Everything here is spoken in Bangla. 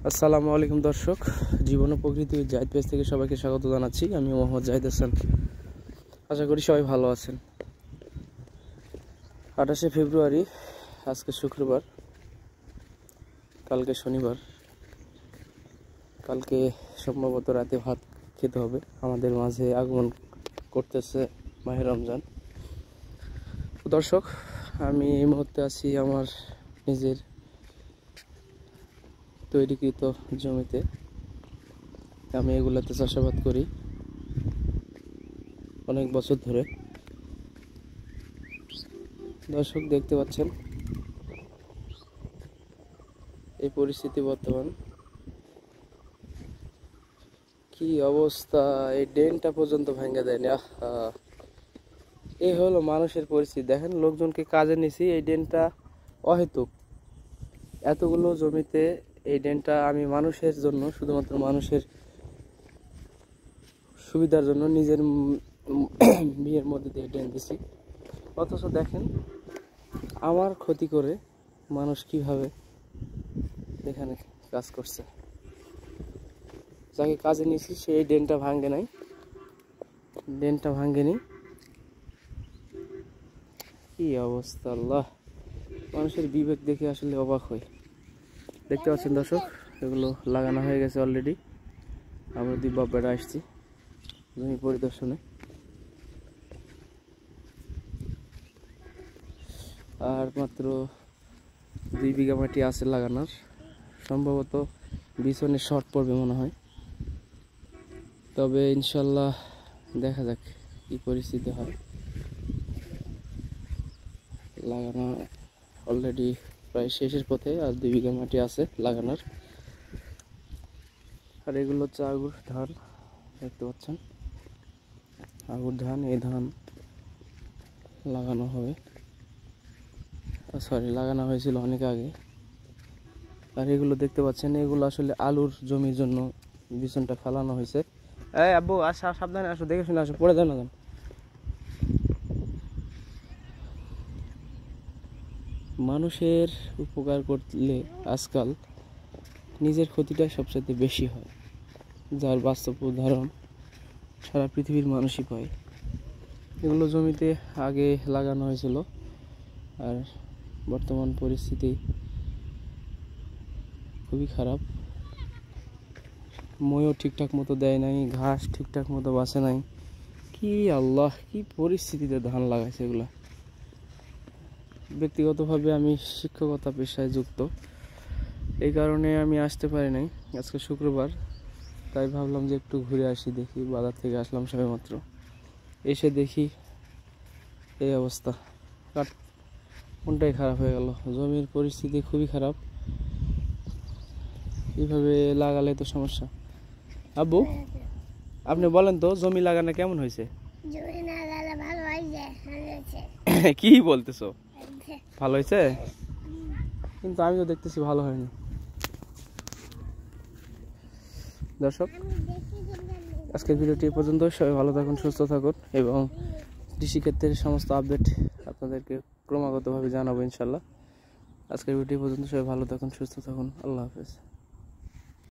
আসসালামু আলাইকুম দর্শক, জীবন ও প্রকৃতি জাহিদ পেজ থেকে সবাইকে স্বাগত জানাচ্ছি। আমি মোহাম্মদ জাহিদ হাসান। আশা করি সবাই ভালো আছেন। 28শে ফেব্রুয়ারি, আজকে শুক্রবার, কালকে শনিবার। কালকে সম্ভবত রাতে ভাত খেতে হবে। আমাদের মাঝে আগমন করতেছে মাহে রমজান। দর্শক, আমি এই মুহূর্তে আছি আমার নিজের তৈরিকৃত জমিতে। আমি এগুলাতে চাষাবাদ করি অনেক বছর ধরে। দর্শক, দেখতে পাচ্ছেন এই পরিস্থিতি বর্তমান কি অবস্থা। এই ড্রেনটা পর্যন্ত ভেঙে দেয়নি। এই হলো মানুষের পরিস্থিতি। দেখেন, লোকজনকে কাজে নিছি, এই ড্রেনটা অহেতুক। এতগুলো জমিতে এই ড্রেনটা আমি মানুষের জন্য, শুধুমাত্র মানুষের সুবিধার জন্য নিজের বিয়ের মধ্যে দিয়ে ড্রেন দিছি। অথচ দেখেন আমার ক্ষতি করে মানুষ কিভাবে এখানে কাজ করছে। যাকে কাজে নিয়েছি সে এই ড্রেনটা ভাঙ্গেনি। কি অবস্থা! আল্লাহ, মানুষের বিবেক দেখে আসলে অবাক হই। দেখতে পাচ্ছেন দর্শক, এগুলো লাগানো হয়ে গেছে অলরেডি। আমরা দুই বাপ বেড়া আসছি জমি পরিদর্শনে। আর মাত্র 2 বিঘা মাটি আছে লাগানোর। সম্ভবত বিছনে শর্ট পড়বে মনে হয়। তবে ইনশাল্লাহ দেখা যাক কি পরিস্থিতি হয়। লাগানো অলরেডি প্রায় শেষের পথে, আর 2 বিঘা মাটি আছে লাগানোর। আর এগুলো হচ্ছে আগুর ধান, দেখতে পাচ্ছেন আগুর ধান। এই ধান লাগানো হবে, লাগানো হয়েছিল অনেক আগে। আর এগুলো দেখতে পাচ্ছেন, এগুলো আসলে আলুর জমির জন্য বিছনটা ফেলানো হয়েছে। এই আব্বু, আসা, সাবধানে আসো, দেখে শুনে আসো, পড়ে যান না। মানুষের উপকার করলে আজকাল নিজের ক্ষতিটা সবচেয়ে বেশি হয়, যার বাস্তব উদাহরণ সারা পৃথিবীর মানুষই পায়। এগুলো জমিতে আগে লাগানো হয়েছিল, আর বর্তমান পরিস্থিতি খুবই খারাপ। ময়ও ঠিকঠাক মতো দেয় নাই, ঘাস ঠিকঠাক মতো বাঁচে নাই। কি আল্লাহ, কি পরিস্থিতিতে ধান লাগাইছে এগুলা। ব্যক্তিগতভাবে আমি শিক্ষকতা পেশায় যুক্ত, এই কারণে আমি আসতে পারি নাই। আজকে শুক্রবার, তাই ভাবলাম যে একটু ঘুরে আসি, দেখি। বাজার থেকে আসলাম সবেমাত্র, এসে দেখি এই অবস্থা। মনটাই খারাপ হয়ে গেল। জমির পরিস্থিতি খুবই খারাপ। এইভাবে লাগালে তো সমস্যা। আব্বু, আপনি বলেন তো, জমি লাগানো কেমন হয়েছে? কি বলতেছো? ভালো হয়েছে? কিন্তু আমি তো দেখতেছি ভালো হয়নি। দর্শক, আজকের ভিডিওটি পর্যন্ত। সবাই ভালো থাকুন, সুস্থ থাকুন, এবং কৃষিক্ষেত্রের সমস্ত আপডেট আপনাদেরকে ক্রমাগতভাবে জানাবো ইনশাল্লাহ। আজকের ভিডিও পর্যন্ত। সবাই ভালো থাকুন, সুস্থ থাকুন। আল্লাহ হাফেজ।